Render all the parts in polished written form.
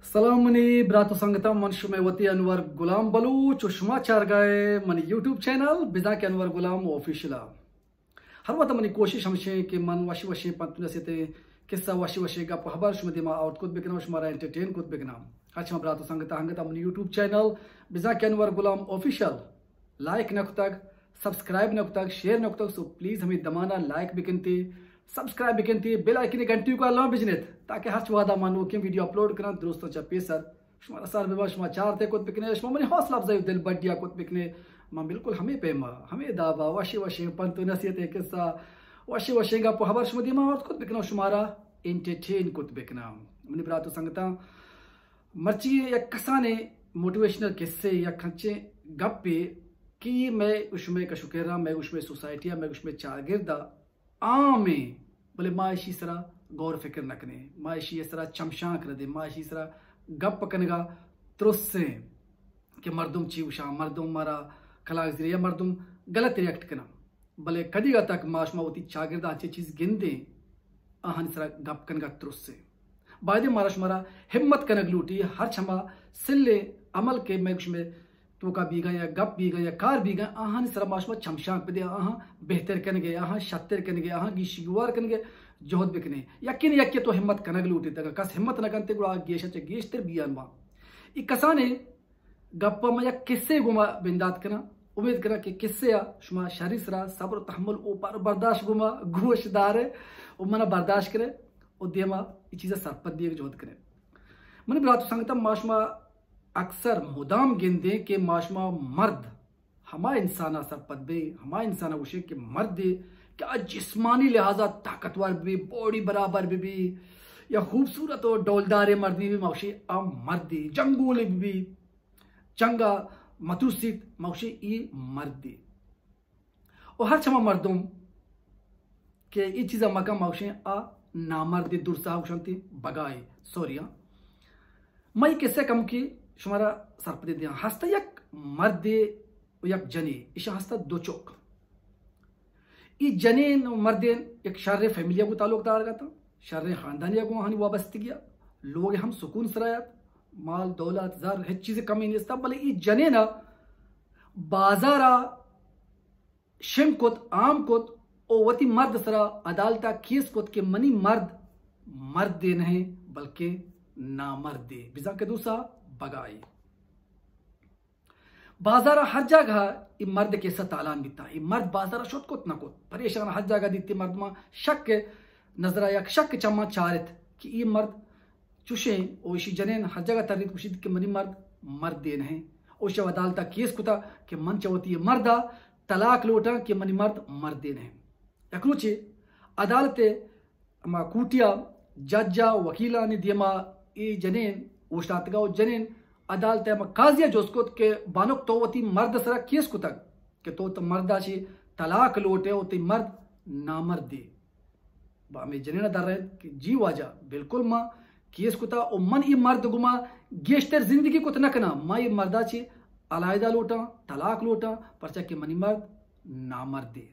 सलामनी ब्रातो संगता मन शुमेवती अनवर गुलाम बलूच शुमा चार गए मन यूट्यूब चैनल बिजा के अनवर गुलाम ऑफिशियल हर वत मनी कोशिश हमशे कि मन वशी वशी पंतुन से ते किस्सा वशी वशी का पहबर शुमदिमा आउट कुत बिकना शुमारा एंटरटेन कुत बिकना अच्छा ब्रातो संगता हंगता मन यूट्यूब चैनल बिजा के अनवर गुलाम ऑफिशियल लाइक नकुतक सब्सक्राइब नकुतक शेयर नकुतक सो प्लीज हमें दमाना लाइक बिकनती सब्सक्राइब बिकनती बेल आइकन घंटी को अलार्म बिजनेत ताकि हर चवादा मानो कि वीडियो अपलोड करना दोस्तों चपे सर शुमारा सर बेबा शुमा चार ते कुत बिकने शुमा मने हौसला अफजाई दिल बढ़िया कुत बिकने मां बिल्कुल हमें पेमा हमें दावा वशी वशी पंतु नसीहत है किस्सा वशी वशी का पहबर शुमदी मा और कुत बिकना शुमारा एंटरटेन कुत बिकना मने ब्रातो संगता मर्ची या कसाने मोटिवेशनल किस्से या खंचे गप्पे कि मैं उसमें कशुकेरा मैं उसमें सोसाइटिया मैं उसमें चागिरदा आमे बोले माशी सरा गौर फिक्र नकने माशी सरा चमशां कर दे माशी सरा गप कनगा त्रुस्से कि मर्दुम चीवशा मर्दुम मारा खलाक जरिए या मर्दुम गलत रिएक्ट करना भले कदीगा तक माशमा होती चागिरदा अच्छी चीज गिनदे आहन सरा गप कनगा त्रुस्से बादे मारा शुमारा हिम्मत कनग लूटी हर छमा सिल्ले अमल के मैं उसमें तो का बीगा या गप बीगा या कार बीगा आहान सरा माशमा चमशां पे दे आहा बेहतर कन गए आहा शत्तर कन गए आहा गिशिगवार कन गए जोहद बिकने यकिन यक्के तो हिम्मत कनग लूटे तक कस हिम्मत न कंते गुड़ा गेश गेशतर बियान मा ई कसाने गप्पा में या किस्से गुमा बिंदात कना उम्मीद करा कि किस्से या शुमा शरी सरा सब्र तहम्मुल ऊपर बर्दाश्त गुमा गोशदार ओ मना बर्दाश्त करे ओ देमा ई चीज सरपत दिए जोहद करे मन ब्रात संगता माशमा अक्सर मुदाम गिनदे के माशमा मर्द हमा इंसाना सरपत बे हमा इंसाना उशे के मर्द क्या जिस्मानी लिहाजा ताकतवर भी बॉडी बराबर भी या खूबसूरत और डोलदार मर्दी भी मौशी अम मर्दी जंगूल भी चंगा मतुसित मौशी ई मर्दी और हर छमा मर्दों के ई चीजा मका मौशी आ नामर्दी दुर्सा उशंती बगाई सोरिया मई किससे कम की शुमारा सरपदे दिया हस्ता यक मर्दे यक जने इशा हस्ता दो चौक ई जनेन मर्देन एक शर्रे फैमिलिया को ताल्लुकदार था शर्रे खानदानिया को हानि वाबस्ती गया लोग हम सुकून सरायत माल दौलत जर है चीजें कमी नहीं सब भले ई जने ना बाजारा शिमकुत आम कुत ओ वती मर्द सरा अदालता केस कुत के मनी मर्द मर्द दे नहीं बल्कि ना मर्द दे बिजा के दूसरा बगाई बाजारा हर जगह ये मर्द के साथ तालान बीता ये मर्द बाजारा शोध कुत न कुत परेशान हर जगह दीती मर्द में शक नजरा या शक चम्मा चारित कि ये मर्द चुशे ओशी जनेन हर जगह तरीत कुशिद के मनी मर्द मर्द देन है ओशी अदालता केस कुता कि मन चवती है मर्दा तलाक लोटा कि मनी मर्द मर्द देन है यकलुचे अदालते मा कुटिया जज्जा वकीला ने दियमा ये जनेन ओशातगा जनेन अदालत काजिया जोस्कोत के बानुक तो वती मर्द सरा केस को तक के तो मर्दा ची तलाक लोटे होती मर्द नामर्द दे बामे जनेना दर रहे कि जी वाजा बिल्कुल मां केस कुता ओ मन ई मर्द गुमा गेश्तर जिंदगी को तनकना मां ये मर्दा ची अलायदा लोटा तलाक लोटा परचा के मनी मर्द नामर्द दे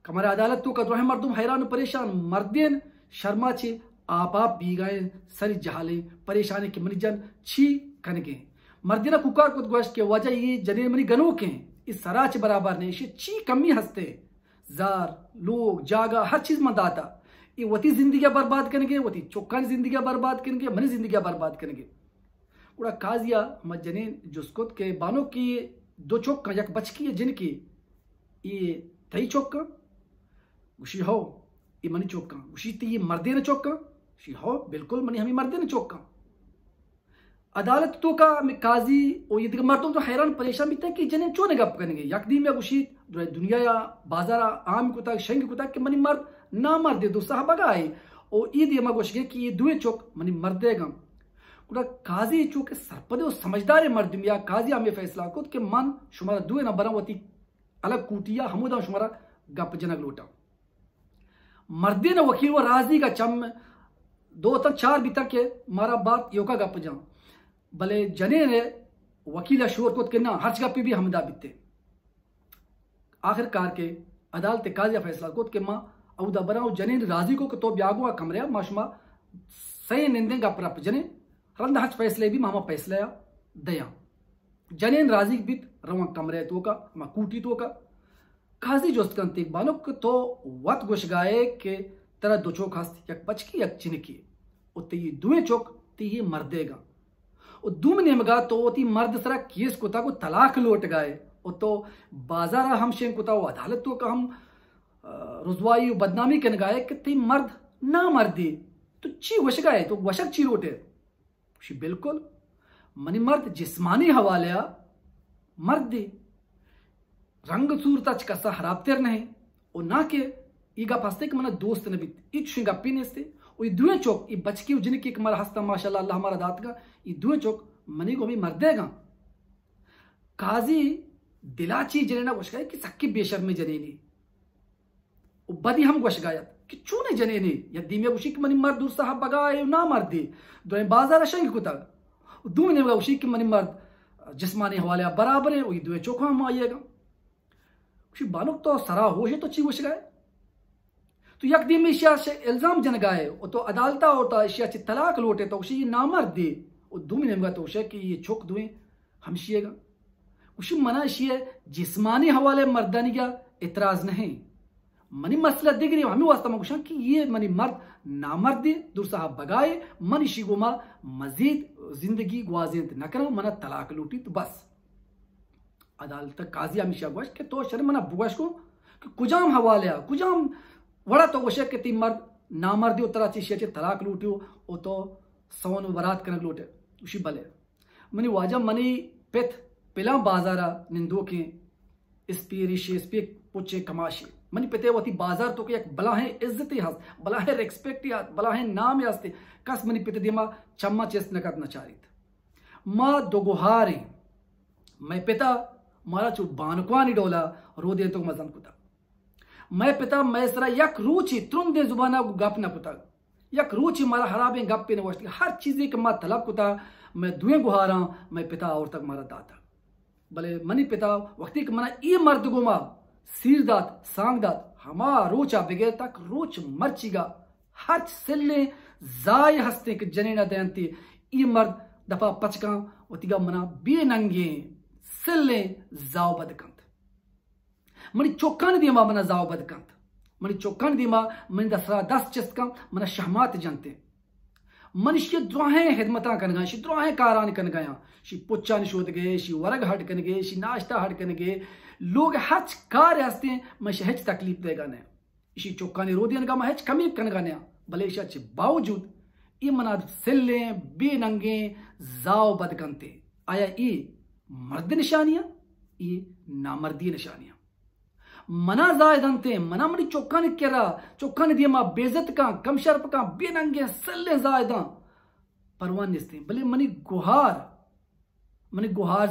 कमर अदालत तो कदरो है मर्दुम हैरान परेशान मर्देन शर्मा ची आप भी गए सरी जहाले परेशानी के मनिजन छी कनगे मर्दिना कुकार कुत गोश्त के वजह ये जने मनी गनो के इस सराच बराबर ने इसे छी कमी हंसते जार लोग जागा हर चीज में दाता ये वती जिंदगी बर्बाद करेंगे वती चौकानी जिंदगी बर्बाद करेंगे मनी जिंदगी बर्बाद करेंगे पूरा काजिया हम जने जुस्कुत के बानो की दो चौक का यक बचकी है जिनकी ये तई चौक का उसी हो ये मनी चौक का उसी ये मर्दे ने चौक का हो बिल्कुल मनी हमें मर्दे ने चौक का अदालत तो का में काजी और ये मर्दों तो हैरान परेशान भी था कि जने चो ने गप करेंगे यकदीम या गुशी दुनिया या बाजारा आम को तक शेंग को तक कि मनी मर्द ना मर्दे दो साहब आए और ईद ये मगोश के कि ये दुए चौक मनी मर्देगा कुड़ा काजी चौक सरपदे और समझदार मर्द या काजी हमें फैसला को कि मन शुमारा दुए ना बनावती अलग कुटिया हमुदा शुमारा गप जनक लोटा मर्दे ने वकील व राजी का चम दो तक चार भी तक के मारा बात योका गप जा भले जने ने वकील शोर को के ना हर्च गप भी हमदा बीते आखिरकार के अदालत काजिया फैसला को के मां औदा बनाओ जने राजी को तो ब्यागुआ कमरे माशमा सही निंदे गप जने रंद हच फैसले भी मामा फैसले दया जनेन राजी बित रवा कमरे तो का मा कूटी तो का काजी जोस्त कंतिक बानुक तो वत गोश गाए के तरह दो चौक हस्त यक बचकी यक चिनकी उते ये दुए चौक ती ये मर्देगा और दुम नेमगा तो ती मर्द सरा केस कुता को तलाक लोट गाए और तो बाजारा हम शें कुता वो अदालत तो का हम रुजवाई बदनामी कन गाए कि ती मर्द ना मर्दी तो ची वश गाए तो वशक ची लोटे बिल्कुल मनी मर्द जिस्मानी हवाले मर्दी रंग सूरता कसा हराबतेर नहीं और ना के ईगा फस्ते कि मना दोस्त नबी इच्छुगा पीनेस्ते और दुए चौक ई बचकी जिनकी कमर हस्ता माशाल्लाह अल्लाह हमारा दात का ई दुए चौक मनी को भी मर्देगा काजी दिलाची जनेना वशगाय कि सक्की बेशर्मी जनेनी और बदी हम वशगायत कि चूने जनेनी यदि में उशी की मनी मर्द दूर साहब बगाए ना मर्दी दोए बाजार शंग कुता दूने में उशी की मनी मर्द जिस्मानी हवाले बराबर है वही दुए चौक हम आइएगा उसी बानुक तो सरा हो तो ची वश गए तो यक दिन में इशिया से इल्जाम जन गाए और तो अदालता होता इशिया ची तलाक लोटे तो उसी नामर्द दे और दूमी नेमगा तो उसे कि ये चौक दुए हमशिएगा उसी मना इशिया जिस्मानी हवाले मर्दानी का इतराज नहीं मनी मसला दिख रही हमें वास्ता में कुछ कि ये मनी मर्द नामर्दी दूर साहब बगाए मन इशी गुमा मजीद जिंदगी ग्वाजियत न करो मना तलाक लूटी तो बस अदालत काजी हमेशा गोश के तो शर्म मना बुगश को कि कुजाम हवाले कुजाम वड़ा तो गोश के ती मर्द नामर्दी उतरा चीज तलाक लूटियो ओ तो सवन बरात करने लूटे उसी भले मनी वाजब मनी पेथ पिला बाजारा निंदो के इस पे पुचे कमाशी मनी पते वती बाजार तो के एक बला है इज्जत हस बला है रेस्पेक्ट या बला है नाम यास्ते कस मनी पते दिमा चम्मा चेस न करना चारित मां दोगुहारे मैं पिता मारा चु बानकवानी डोला रो दे तो मजन कुता मैं पिता मैं सरा यक रूचि तुरम दे जुबाना गप न कुता यक रूचि मारा हराबे गप पे न वस्ती हर चीज के मा तलब कुता मैं दुए गुहारा मैं पिता और तक मारा दाता भले मनी पिता वक्ति के मना ये मर्द गुमा सीरदात सांगदात हमा रोचा बिगे तक रोच मर्चिगा हर सिल्ले जाय हस्ते के जनेना दयंती ये मर्द दफा पचका वतिगा मना बे नंगे सिल्ले जाओ बदकंत मनी चौकान दिमा मना जाओ बदकंत मनी चौकान दिमा मन दसरा 10 चस्का मना शहमात जनते मनुष्य द्रोहे हिदमता कन गया द्रोहे कारान कन गया शी पुच्चा निशोद गए शी वर्ग हट कन गए शी नाश्ता हट कन गए लोग हच कार हस्ते मैं शहज तकलीफ देगा ने इसी चौका ने रोदियन का महज कमी कन गाने भले इस बावजूद ये मना सिल्ले बेनंगे जाओ बदकंते आया ये मर्द निशानियां ये नामर्दी निशानियां मना जायदंते मना मनी चौका ने केरा चौका ने दिया मा बेजत का कम शर्प का बेनंगे सल्ले जायदा परवान निस्ते भले मनी गुहार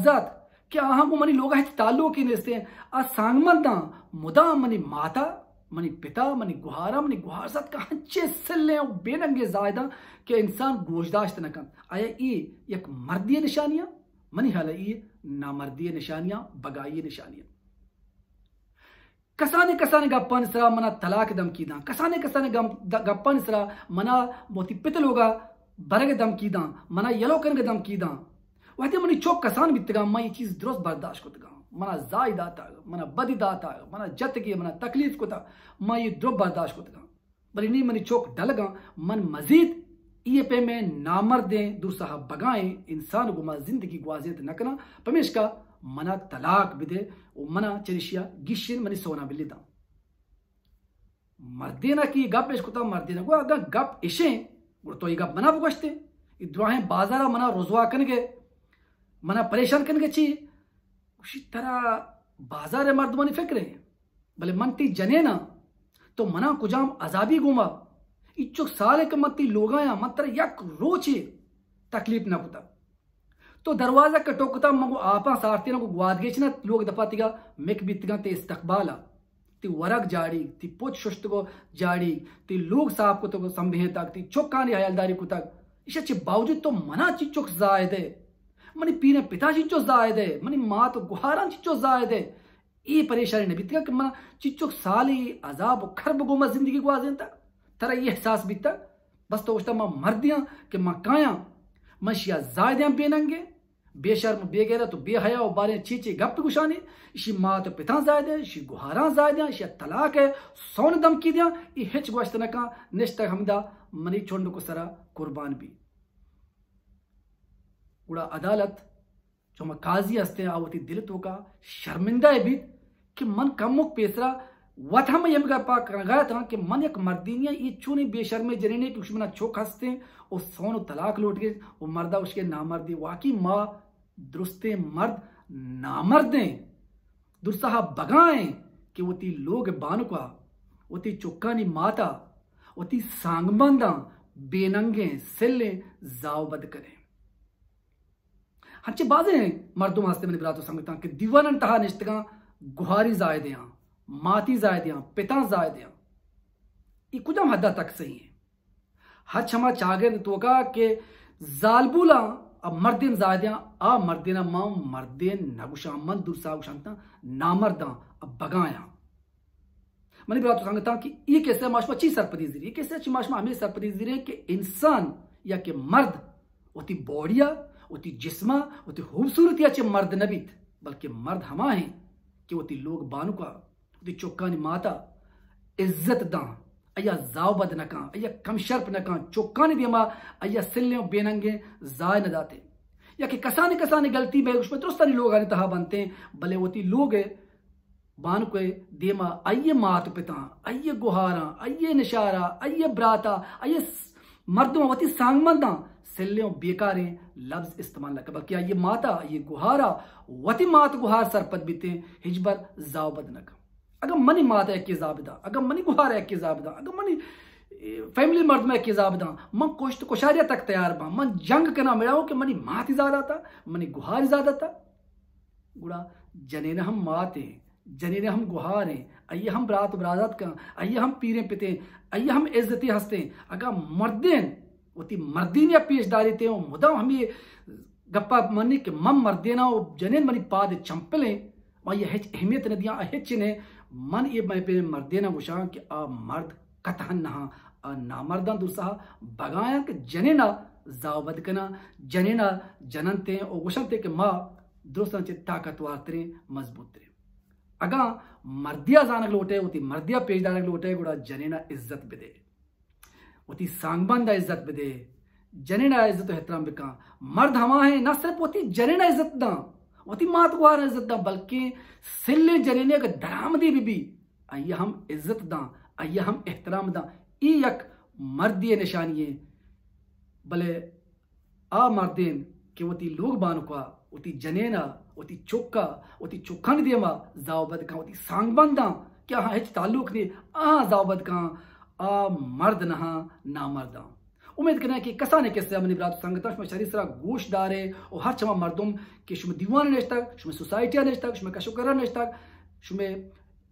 जात क्या आहा को मनी लोग है ताल्लु की निस्ते आ सांगमंदा मुदा मनी माता मनी पिता मनी गुहारा मनी गुहार जात का हंचे सल्ले बेनंगे जायदा के इंसान गोशदाश्त न कर आया ये एक मर्दी निशानियां मनी हाल ये नामर्दी निशानियां बगाई निशानियां कसाने गप्पा निसरा मना तलाक दम की दा कसाने गप्पा निसरा मना मोती पितल होगा बरग दम की दा मना येलो करन दम की दा वहते मनी चौक कसान बितगा मैं ये चीज दुरुस्त बर्दाश्त करतगा मना जायद आता मना बदी दाता मना जत की मना तकलीफ को था मैं ये दुरुस्त बर्दाश्त करतगा बली नहीं मनी चौक डलगा मन मजीद ये पे में नामर्दे दूर साहब बगाए इंसान गुमा जिंदगी ग्वाजियत न करना पमेश का मना तलाक बिदे ओ मना चरिशिया गिशिन मनी सोना बिलिदा मर्देना की गप पेश कुता मर्देना को अगर गप इशे तो ये गप मना बगश्ते इद्वाहे बाजारा मना रोजवा कनगे मना परेशान कनगे ची उसी तरह बाजार मर्द मनी फिक्र है भले मनती जने ना तो मना कुजाम अजाबी गुमा इच्छुक साले के मत्ती लोगाया मत्र यक रोचे तकलीफ ना कुता तो दरवाजा कटोकता मगो आपा सारती ना को ग्वादगेच ना लोग दफातिगा मेक बितगा ते इस्तकबाला ती वरक जाड़ी ती पोच शुष्ट को जाड़ी ती लोग साहब को तो संभे तक ती चौकानी हयालदारी को तक इसे बावजूद तो मना चिचुक जायदे मनी पीने पिता चिचो जायदे मनी माँ तो गुहारा चिचो जायदे ये परेशानी नहीं बितगा कि मना चिचुक साली अजाब खरब गोमा जिंदगी ग्वाजें तक तरह ये एहसास बीता बस तो उस्ता मां मर्दियां कि मां काया मां शिया जायदियां बेनंगे बेशर्म बेगैरत तो बेहया और बारे चीचे गप गुशाने इसी मां तो पिता जायदे इसी गुहारा जायदे इसी तलाक है सौन दम की दिया ये हिच गोश्त न का निष्ठा हमदा मनी छोड़ को सरा कुर्बान भी उड़ा अदालत जो मैं काजी हस्ते आवती दिल तो का शर्मिंदा है भी कि मन कमुक पेसरा वथा में यम का गया था कि मन एक मर्दीनिया ये चूनी बेशर्मे जने कि उसमें चौक हंसते और सोन तलाक लौट गए वो मर्दा उसके नामर्दी वाकई माँ दुरुस्ते मर्द नामर्दे दुरसहा बगाएं कि वो ती लोग बानुका वो ती चुक्कानी माता वो ती सांगबंदा बेनंगे सिले जावबद करें हंचे बाजे मर्दों हंसते मैंने बरा तो संगता कि दीवानन तहा निष्ठगा गुहारी जायदियां माती जायदियां पिता जायदियां ये कुछ हम हद तक सही है हच हमा चागर तो का के जालबुला अब मर्दिन जायदियां आ मर्दिना मां मर्दिन नगुशा मन दुरसा गुशांता नामर्दा अब बगाया मैंने बरा तो संगता कि ये कैसे माशमा ची सरपदी जिरी कैसे अच्छी माशमा हमें सरपदी जिरी कि इंसान या के मर्द होती बॉडिया होती जिस्मा होती खूबसूरती अच्छे मर्द नबीत बल्कि मर्द हमा है कि वो ती लोग बानु का ती चौकानी माता इज्जत दा अया जावबद नका अया कम शर्प नका चौकानी दिमा अया सिल्ले बेनंगे जाय न दाते या कि कसाने गलती में उसमें दुरुस्तानी लोग आने तहा बनते हैं भले वो ती लोग बानु के देमा अये मात पिता अये गुहारा अये निशारा अये ब्राता अये मर्दों वती सांगमंदा सिल्ले बेकारे लफ्ज इस्तेमाल न बल्कि ये माता ये गुहारा वती मात गुहार सरपत बीते हिजबर जावबद नका अगर मनी माता एक जाबदा अगर मनी गुहारा एक जाबदा अगर मनी फैमिली मर्द में एक जाबदा मन कोश्त कोशारिया तक तैयार बा मन जंग करना मेरा हो कि मनी मात ज्यादा था मनी गुहार ज्यादा था गुड़ा जने हम माते जने हम गुहारे अये हम बरात बराजत का अये हम पीरे पिते अये हम इज्जती हंसते अगर मर्देन वो मर्दीन या पेशदारी थे मुदा हमें गप्पा मनी के मम मर्देना जनेन मनी पाद चंपले वह ये हिच अहमियत न दिया हिच ने मन ये मैं पे मर्देना गुशा कि आ मर्द कतहन नहा आ नामर्दा दुरसा बगाया कि जनेना जावबद कना जनेना जननते और गुशनते के माँ दुरुस्त ताकतवार तरे मजबूत तरे अगा मर्दिया जानक लोटे होती मर्दिया पेशदारक लोटे गुड़ा जनेना इज्जत बिदे होती सांगबंदा इज्जत बिदे जनेना इज्जत एहतराम बिका मर्द हमा है ना सिर्फ होती जनेना इज्जत दा होती मात गुहार इज्जत दा बल्कि सिल्ले जनेने का दरामदी भी आइए हम इज्जत दा आइए हम एहतराम दा ई यक मर्दी निशानी है भले आ मर्देन कि होती लोग बानुका होती जनेना होती चौका होती चौखन दियमा जावबद का होती सांगबंदा क्या हाँ हिच ताल्लुक नहीं आ जावबद का आ मर्द नहा नामर्दा उम्मीद करना है कि कसाने कैसे अपनी बरात संगत में शरीर सरा गोशदार है और हर चमा मर्दुम कि शुमे दीवान नेशतक शुमे सोसाइटिया नेशतक शुमे कशुकरा नेशतक शुमे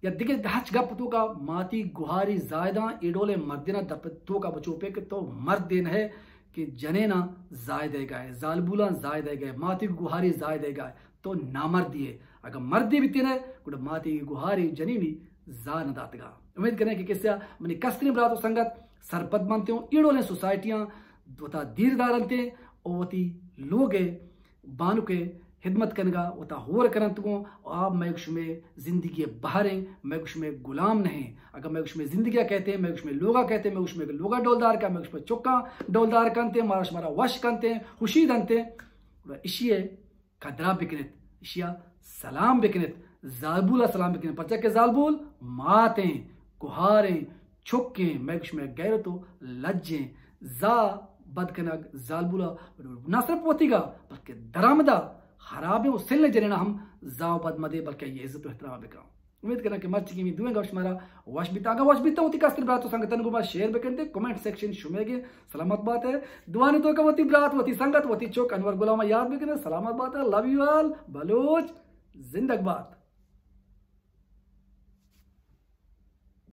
या दिगे हच गपतु का माती गुहारी जायदा एडोले मर्दिना दपतु का बचोपे के तो मर्द दिन है कि जनेना जायद गए जालबुला जायद गए माती गुहारी जायद गए तो नामर्दी है अगर मर्दी भी तेने गुड माती गुहारी जनीनी जा न दातगा उम्मीद करें कि किस्सा मनी कस्तरी बरात संगत सरपत बनते हो इड़ोले सोसाइटियां दोता दीरदारनते ओती लोगे बानु के हिदमत कनगा ओता होर करंत को आप मैं में जिंदगी बहारे मैं में गुलाम नहीं अगर मैं उसमें जिंदगी कहते हैं मैं उसमें लोगा कहते हैं मैं उसमें लोगा डोलदार का मैं उसमें चौका डोलदार करते मारा वश करते खुशी दनते इशिये कदरा बिकनित इशिया सलाम बिकनित जालबुला सलाम बिकनित पचा के जालबुल माते गुहारे छुक्के मैगुश में गैर तो लज्जे जा बदकनग जालबुला ना सिर्फ पोतीगा बल्कि दरामदा खराबे उसिलने जने ना हम जाव बद मदे बल्कि ये इज्जत एहतराम बेका उम्मीद करना कि मर्च की मी दुएगा हमारा वश बीता होती का बरात तो संगतन को शेयर बेकंदे कमेंट सेक्शन शुमेगे सलामत बात है दुआ ने तो का होती बरात होती संगत होती चौक अनवर गुलामा याद बेकंदे सलामत बात है लव यू ऑल बलोच जिंदगी बात।